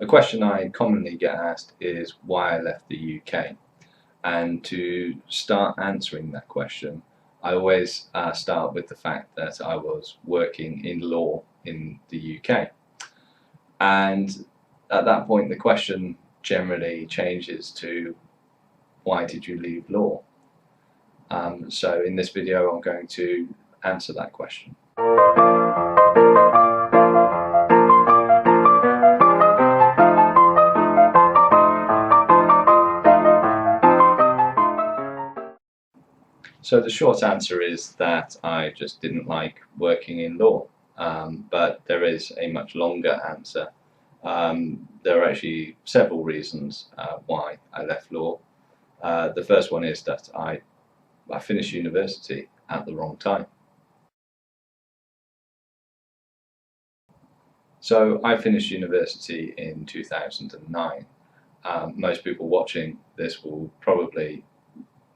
A question I commonly get asked is why I left the UK. And to start answering that question, I always start with the fact that I was working in law in the UK. And at that point, the question generally changes to, why did you leave law? So in this video, I'm going to answer that question. So the short answer is that I just didn't like working in law, but there is a much longer answer. There are actually several reasons why I left law. The first one is that I finished university at the wrong time. So I finished university in 2009. Most people watching this will probably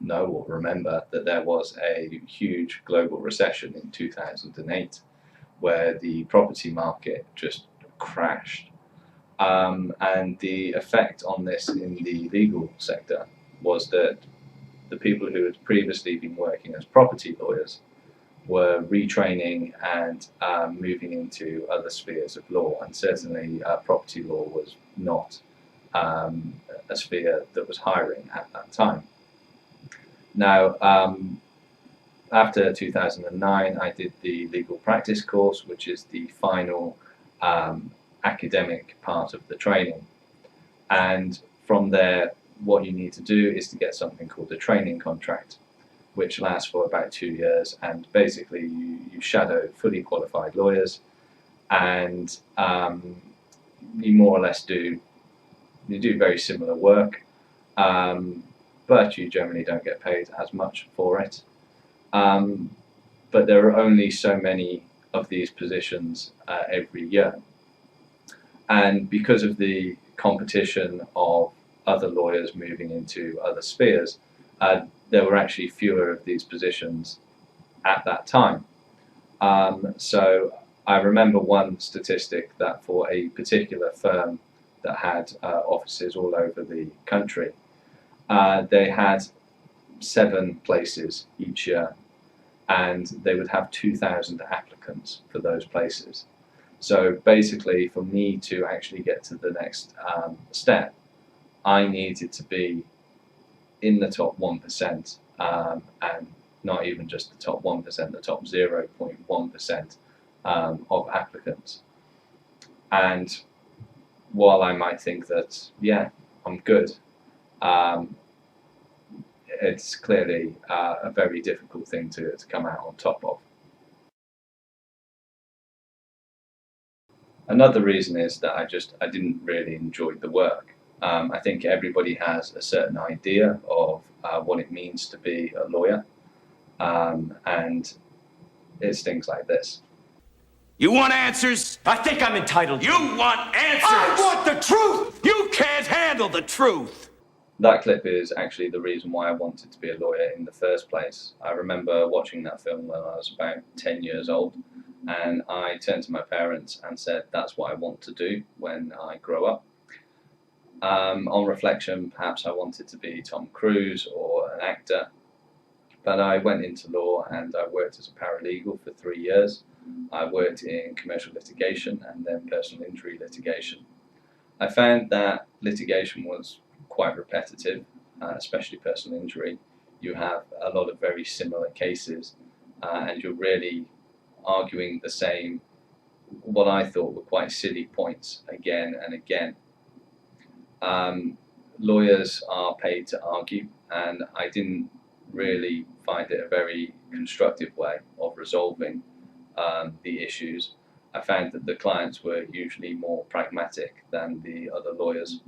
know or remember that there was a huge global recession in 2008 where the property market just crashed. And the effect on this in the legal sector was that the people who had previously been working as property lawyers were retraining and moving into other spheres of law, and certainly property law was not a sphere that was hiring at that time. Now, after 2009, I did the legal practice course, which is the final academic part of the training. And from there, what you need to do is to get something called a training contract, which lasts for about 2 years. And basically, you shadow fully qualified lawyers, and you more or less do very similar work. But you generally don't get paid as much for it. But there are only so many of these positions every year. And because of the competition of other lawyers moving into other spheres, there were actually fewer of these positions at that time. So I remember one statistic that for a particular firm that had offices all over the country, they had 7 places each year, and they would have 2,000 applicants for those places. So basically, for me to actually get to the next step, I needed to be in the top 1%, and not even just the top 1%, the top 0.1% of applicants. And while I might think that, yeah, I'm good, it's clearly a very difficult thing to come out on top of. Another reason is that I didn't really enjoy the work. I think everybody has a certain idea of what it means to be a lawyer, and it's things like this. You want answers? I think I'm entitled. You want answers? I want the truth! You can't handle the truth! That clip is actually the reason why I wanted to be a lawyer in the first place. I remember watching that film when I was about 10 years old, and I turned to my parents and said, that's what I want to do when I grow up. On reflection, perhaps I wanted to be Tom Cruise or an actor, but I went into law and I worked as a paralegal for 3 years. I worked in commercial litigation and then personal injury litigation. I found that litigation was quite repetitive, especially personal injury. You have a lot of very similar cases, and you're really arguing the same, what I thought were quite silly points again and again. Lawyers are paid to argue, and I didn't really find it a very constructive way of resolving the issues. I found that the clients were usually more pragmatic than the other lawyers.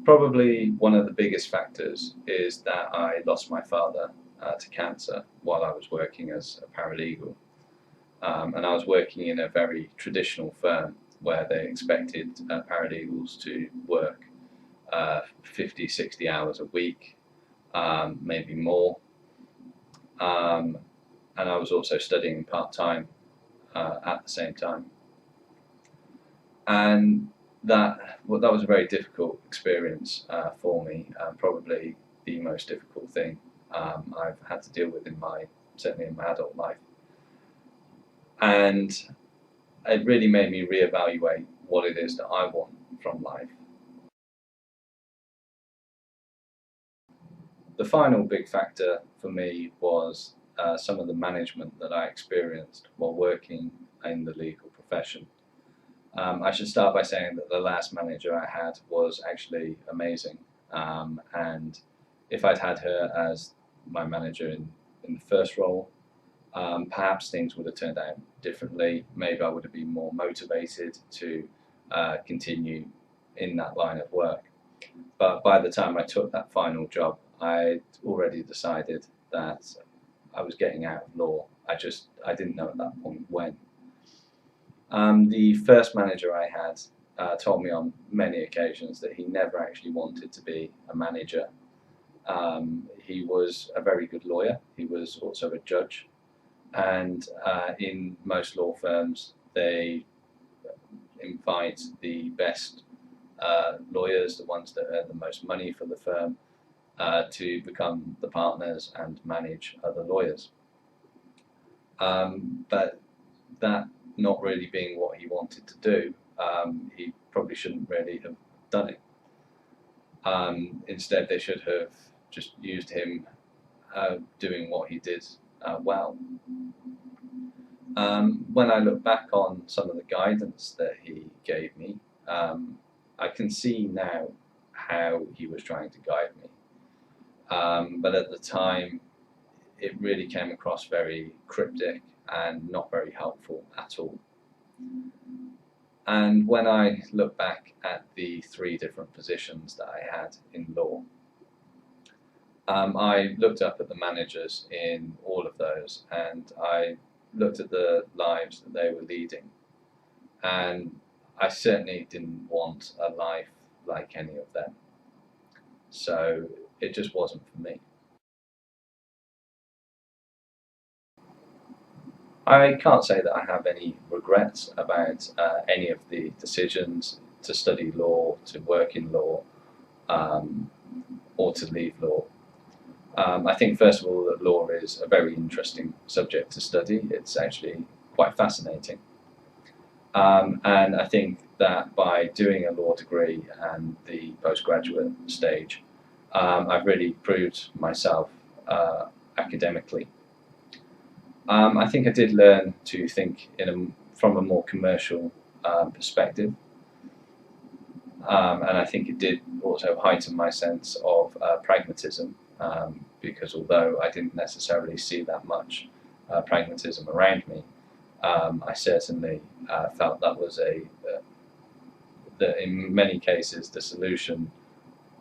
Probably one of the biggest factors is that I lost my father to cancer while I was working as a paralegal. And I was working in a very traditional firm where they expected paralegals to work 50, 60 hours a week, maybe more. And I was also studying part-time at the same time. And that was a very difficult experience for me, probably the most difficult thing I've had to deal with certainly in my adult life. And it really made me reevaluate what it is that I want from life. The final big factor for me was some of the management that I experienced while working in the legal profession. I should start by saying that the last manager I had was actually amazing, and if I'd had her as my manager in the first role, perhaps things would have turned out differently. Maybe I would have been more motivated to continue in that line of work. But by the time I took that final job, I'd already decided that I was getting out of law. I didn't know at that point when. The first manager I had told me on many occasions that he never actually wanted to be a manager. He was a very good lawyer. He was also a judge. And in most law firms, they invite the best lawyers, the ones that earn the most money for the firm, to become the partners and manage other lawyers. But that not really being what he wanted to do, he probably shouldn't really have done it. Instead, they should have just used him doing what he did well. When I look back on some of the guidance that he gave me, I can see now how he was trying to guide me. But at the time, it really came across very cryptic and not very helpful at all. And when I look back at the 3 different positions that I had in law, I looked up at the managers in all of those, and I looked at the lives that they were leading, and I certainly didn't want a life like any of them. So it just wasn't for me. I can't say that I have any regrets about any of the decisions to study law, to work in law, or to leave law. I think, first of all, that law is a very interesting subject to study. It's actually quite fascinating. And I think that by doing a law degree and the postgraduate stage, I've really proved myself academically. I think I did learn to think from a more commercial perspective, and I think it did also heighten my sense of pragmatism, because although I didn't necessarily see that much pragmatism around me, I certainly felt that was that in many cases the solution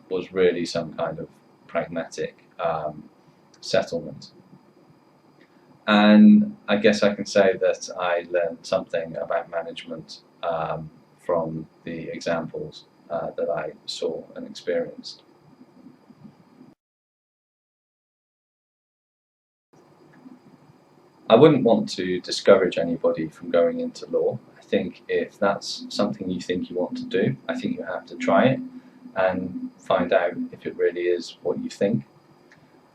was really some kind of pragmatic settlement. And I guess I can say that I learned something about management from the examples that I saw and experienced. I wouldn't want to discourage anybody from going into law. I think if that's something you think you want to do, I think you have to try it and find out if it really is what you think.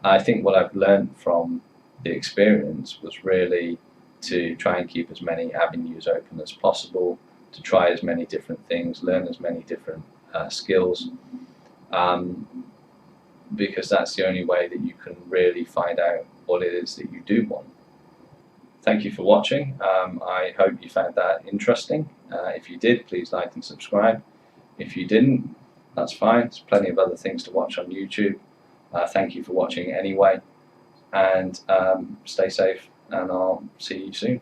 I think what I've learned from the experience was really to try and keep as many avenues open as possible, to try as many different things, learn as many different skills, because that's the only way that you can really find out what it is that you do want. Thank you for watching. I hope you found that interesting. If you did, please like and subscribe. If you didn't, that's fine. There's plenty of other things to watch on YouTube. Thank you for watching anyway, and stay safe, and I'll see you soon.